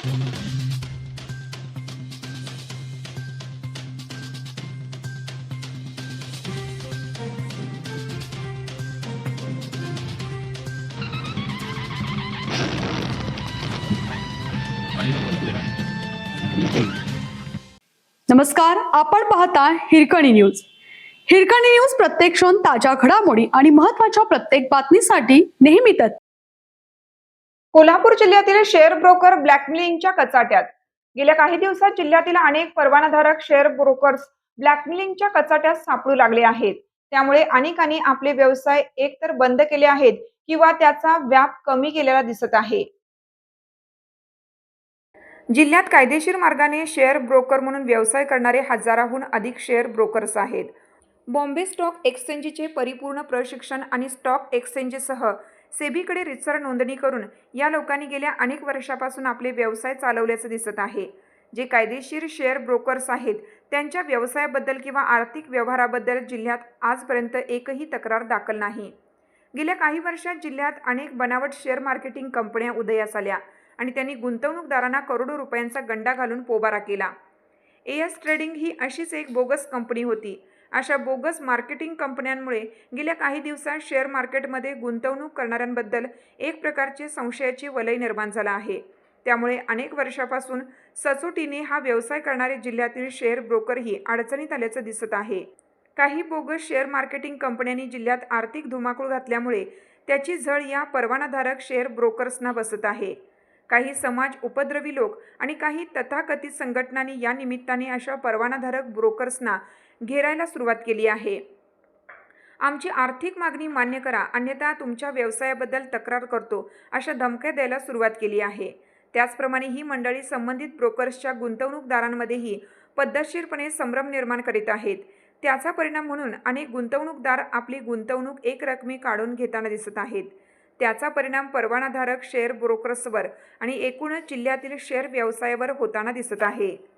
नमस्कार, आपण पाहता हिरकणी न्यूज. हिरकणी न्यूज प्रत्येक क्षण ताज्या घडामोडी आणि महत्त्वाच्या प्रत्येक बातमीसाठी नेहमी तत्पर. कोल्हापूर जिल्ह्यातील शेअर ब्रोकर ब्लॅकमेलिंगच्या कचाट्यात. गेल्या काही दिवसात जिल्ह्यातील अनेक परवानाधारक शेअर ब्रोकर्स ब्लॅकमेलिंगच्या कचाट्यात सापडू लागले आहेत. त्यामुळे अनेकांनी आपले व्यवसाय एकतर बंद केले आहेत किंवा त्याचा व्याप कमी केलेला दिसत आहे. जिल्ह्यात कायदेशीर मार्गाने शेअर ब्रोकर म्हणून व्यवसाय करणारे हजाराहून अधिक शेअर ब्रोकर्स आहेत. बॉम्बे स्टॉक एक्सचेंजचे परिपूर्ण प्रशिक्षण आणि स्टॉक एक्सचेंजसह सेबीकडे रितसर नोंदणी करून या लोकांनी गेल्या अनेक वर्षापासून आपले व्यवसाय चालवल्याचं दिसत आहे. जे कायदेशीर शेअर ब्रोकर्स आहेत त्यांच्या व्यवसायाबद्दल किंवा आर्थिक व्यवहाराबद्दल जिल्ह्यात आजपर्यंत एकही तक्रार दाखल नाही. गेल्या काही वर्षात जिल्ह्यात अनेक बनावट शेअर मार्केटिंग कंपन्या उदयास आल्या आणि त्यांनी गुंतवणूकदारांना करोडो रुपयांचा गंडा घालून पोबारा केला. एएस ट्रेडिंग ही अशीच एक बोगस कंपनी होती. अशा बोगस मार्केटिंग कंपन्यांमुळे गेल्या काही दिवसात शेअर मार्केटमध्ये गुंतवणूक करणाऱ्यांबद्दल एक प्रकारचे संशयाची वलय निर्माण झाला आहे. त्यामुळे अनेक वर्षापासून सचोटीने हा व्यवसाय करणारे जिल्ह्यातील शेअर ब्रोकरही अडचणीत आल्याचं दिसत आहे. काही बोगस शेअर मार्केटिंग कंपन्यांनी जिल्ह्यात आर्थिक धुमाकूळ घातल्यामुळे त्याची झळ या परवानाधारक शेअर ब्रोकर्सना बसत आहे. काही समाज उपद्रवी लोक आणि काही तथाकथित संघटनांनी या निमित्ताने अशा परवानाधारक ब्रोकर्सना घेरायला सुरुवात केली आहे. आमची आर्थिक मागणी मान्य करा, अन्यथा तुमच्या व्यवसायाबद्दल तक्रार करतो, अशा धमक्या द्यायला सुरुवात केली आहे. त्याचप्रमाणे ही मंडळी संबंधित ब्रोकर्सच्या गुंतवणूकदारांमध्येही पद्धतशीरपणे संभ्रम निर्माण करीत आहेत. त्याचा परिणाम म्हणून अनेक गुंतवणूकदार आपली गुंतवणूक एकरकमी काढून घेताना दिसत आहेत. त्याचा परिणाम परवानाधारक शेअर ब्रोकर्सवर आणि एकूणच जिल्ह्यातील शेअर व्यवसायावर होताना दिसत आहे.